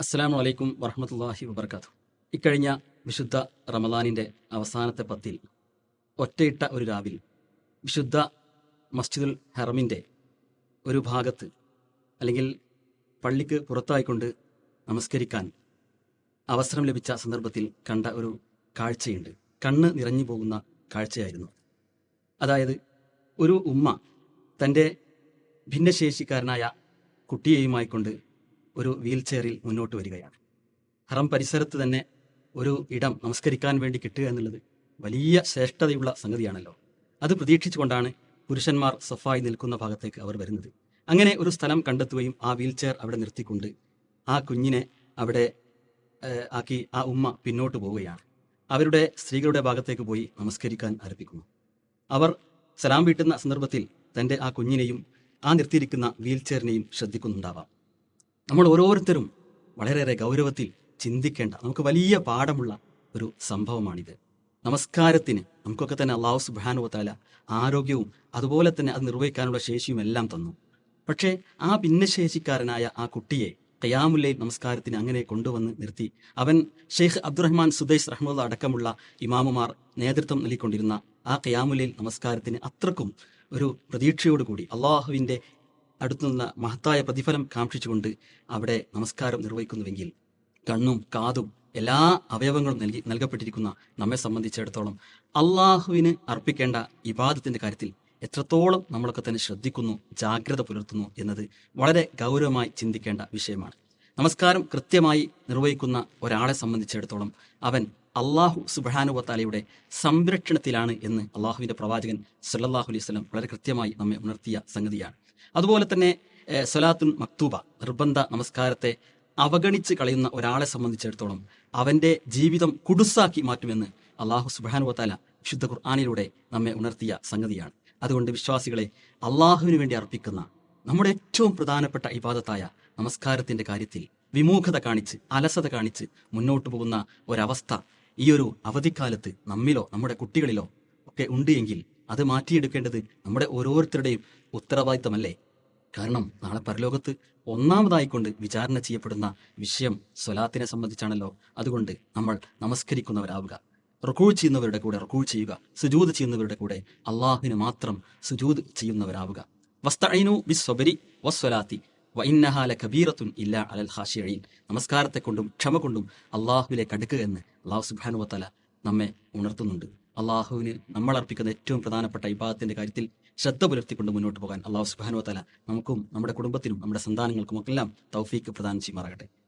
അസ്സലാമു അലൈക്കും വറഹ്മത്തുള്ളാഹി വബർക്കാത്തു. ഇക്കഴിഞ്ഞ വിശുദ്ധ റമദാനിൻ്റെ അവസാനത്തെ പത്തിൽ ഒറ്റയിട്ട ഒരു രാവിൽ വിശുദ്ധ മസ്ജിദുൽ ഹറമിൻ്റെ ഒരു ഭാഗത്ത്, അല്ലെങ്കിൽ പള്ളിക്ക് പുറത്തായിക്കൊണ്ട് നമസ്കരിക്കാൻ അവസരം ലഭിച്ച സന്ദർഭത്തിൽ കണ്ട ഒരു കാഴ്ചയുണ്ട്. കണ്ണ് നിറഞ്ഞു പോകുന്ന കാഴ്ചയായിരുന്നു. അതായത്, ഒരു ഉമ്മ തൻ്റെ ഭിന്നശേഷിക്കാരനായ കുട്ടിയെയുമായിക്കൊണ്ട് ഒരു വീൽ ചെയറിൽ മുന്നോട്ട് വരികയാണ്. ഹറം പരിസരത്ത് തന്നെ ഒരു ഇടം നമസ്കരിക്കാൻ വേണ്ടി കിട്ടുക എന്നുള്ളത് വലിയ ശ്രേഷ്ഠതയുള്ള സംഗതിയാണല്ലോ. അത് പ്രതീക്ഷിച്ചുകൊണ്ടാണ് പുരുഷന്മാർ സഫായി നിൽക്കുന്ന ഭാഗത്തേക്ക് അവർ വരുന്നത്. അങ്ങനെ ഒരു സ്ഥലം കണ്ടെത്തുകയും ആ വീൽ ചെയർ അവിടെ നിർത്തിക്കൊണ്ട് ആ കുഞ്ഞിനെ അവിടെ ആക്കി ആ ഉമ്മ പിന്നോട്ട് പോവുകയാണ്. അവരുടെ സ്ത്രീകളുടെ ഭാഗത്തേക്ക് പോയി നമസ്കരിക്കാൻ ആരംഭിക്കുന്നു. അവർ സലാം വീട്ടുന്ന സന്ദർഭത്തിൽ തൻ്റെ ആ കുഞ്ഞിനെയും ആ നിർത്തിയിരിക്കുന്ന വീൽ ചെയറിനെയും ശ്രദ്ധിക്കുന്നുണ്ടാവാം. നമ്മൾ ഓരോരുത്തരും വളരെയേറെ ഗൗരവത്തിൽ ചിന്തിക്കേണ്ട, നമുക്ക് വലിയ പാഠമുള്ള ഒരു സംഭവമാണിത്. നമസ്കാരത്തിന് നമുക്കൊക്കെ തന്നെ അല്ലാഹു സുബ്ഹാനഹു വ തആല ആരോഗ്യവും അതുപോലെ തന്നെ അത് നിർവഹിക്കാനുള്ള ശേഷിയും എല്ലാം തന്നു. പക്ഷേ ആ ഭിന്നശേഷിക്കാരനായ ആ കുട്ടിയെ ഖിയാമുൽ ലൈൽ നമസ്കാരത്തിന് അങ്ങനെ കൊണ്ടുവന്ന് നിർത്തി. അവൻ ഷെയ്ഖ് അബ്ദുറഹ്മാൻ സുദൈസ് റഹ്മത്തുള്ളാഹി അടക്കമുള്ള ഇമാമുമാർ നേതൃത്വം നൽകിക്കൊണ്ടിരുന്ന ആ ഖിയാമുൽ ലൈൽ നമസ്കാരത്തിന് അത്രക്കും ഒരു പ്രതീക്ഷയോടുകൂടി അള്ളാഹുവിൻ്റെ അടുത്തുനിന്ന മഹത്തായ പ്രതിഫലം കാക്ഷിച്ചുകൊണ്ട് അവിടെ നമസ്കാരം നിർവഹിക്കുന്നുവെങ്കിൽ, കണ്ണും കാതും എല്ലാ അവയവങ്ങളും നൽകപ്പെട്ടിരിക്കുന്ന നമ്മെ സംബന്ധിച്ചിടത്തോളം അള്ളാഹുവിന് അർപ്പിക്കേണ്ട ഇബാദത്തിന്റെ കാര്യത്തിൽ എത്രത്തോളം നമ്മളൊക്കെ തന്നെ ശ്രദ്ധിക്കുന്നു, ജാഗ്രത പുലർത്തുന്നു എന്നത് വളരെ ഗൗരവമായി ചിന്തിക്കേണ്ട വിഷയമാണ്. നമസ്കാരം കൃത്യമായി നിർവഹിക്കുന്ന ഒരാളെ സംബന്ധിച്ചിടത്തോളം അവൻ അള്ളാഹു സുബ്ഹാനഹു വ തആലയുടെ സംരക്ഷണത്തിലാണ് എന്ന് അള്ളാഹുവിൻ്റെ പ്രവാചകൻ സല്ലല്ലാഹു അലൈഹി വസല്ലം വളരെ കൃത്യമായി നമ്മെ ഉണർത്തിയ സംഗതിയാണ്. അതുപോലെ തന്നെ സ്വലാത്തുൻ മക്തൂബ, നിർബന്ധ നമസ്കാരത്തെ അവഗണിച്ച് കളയുന്ന ഒരാളെ സംബന്ധിച്ചിടത്തോളം അവൻ്റെ ജീവിതം കുടുസാക്കി മാറ്റുമെന്ന് അള്ളാഹു സുബ്ഹാനഹു വ തആല വിശുദ്ധ ഖുർആനിലൂടെ നമ്മെ ഉണർത്തിയ സംഗതിയാണ്. അതുകൊണ്ട് വിശ്വാസികളെ, അള്ളാഹുവിന് വേണ്ടി അർപ്പിക്കുന്ന നമ്മുടെ ഏറ്റവും പ്രധാനപ്പെട്ട ഇബാദത്തായ നമസ്കാരത്തിൻ്റെ കാര്യത്തിൽ വിമുഖത കാണിച്ച്, അലസത കാണിച്ച് മുന്നോട്ട് പോകുന്ന ഒരവസ്ഥ ഈ ഒരു അവധിക്കാലത്ത് നമ്മിലോ നമ്മുടെ കുട്ടികളിലോ ഒക്കെ ഉണ്ട് എങ്കിൽ അത് മാറ്റിയെടുക്കേണ്ടത് നമ്മുടെ ഓരോരുത്തരുടെയും ഉത്തരവാദിത്തമല്ലേ? കാരണം നാളെ പരലോകത്ത് ഒന്നാമതായിക്കൊണ്ട് വിചാരണ ചെയ്യപ്പെടുന്ന വിഷയം സ്വലാത്തിനെ സംബന്ധിച്ചാണല്ലോ. അതുകൊണ്ട് നമ്മൾ നമസ്കരിക്കുന്നവരാവുക, റുകൂഅ് ചെയ്യുന്നവരുടെ കൂടെ റുകൂഅ് ചെയ്യുക, സുജൂദ് ചെയ്യുന്നവരുടെ കൂടെ അള്ളാഹുവിന് മാത്രം സുജൂദ് ചെയ്യുന്നവരാവുക. വസ്തഈനു ബിസ്സബ്രി വസ്സലാത്തി വഇന്നഹാ ലകബീറത്തുൻ ഇല്ലാ അലൽ ഖാശിഈൻ. നമസ്കാരത്തെ കൊണ്ടും ക്ഷമ കൊണ്ടും അള്ളാഹുവിലേക്ക് അടുക്കുക എന്ന് അള്ളാഹു സുബ്ഹാനഹു വ തആല നമ്മെ ഉണർത്തുന്നുണ്ട്. അള്ളാഹുവിന് നമ്മൾ അർപ്പിക്കുന്ന ഏറ്റവും പ്രധാനപ്പെട്ട ഇബാദത്തിന്റെ കാര്യത്തിൽ ശ്രദ്ധ പുലർത്തിക്കൊണ്ട് മുന്നോട്ട് പോകാൻ അള്ളാഹു സുബ്ഹാനഹു വ തആല നമുക്കും നമ്മുടെ കുടുംബത്തിനും നമ്മുടെ സന്താനങ്ങൾക്കും എല്ലാം തൗഫീക്ക് പ്രദാനം ചെയ്യുമാറാകട്ടെ.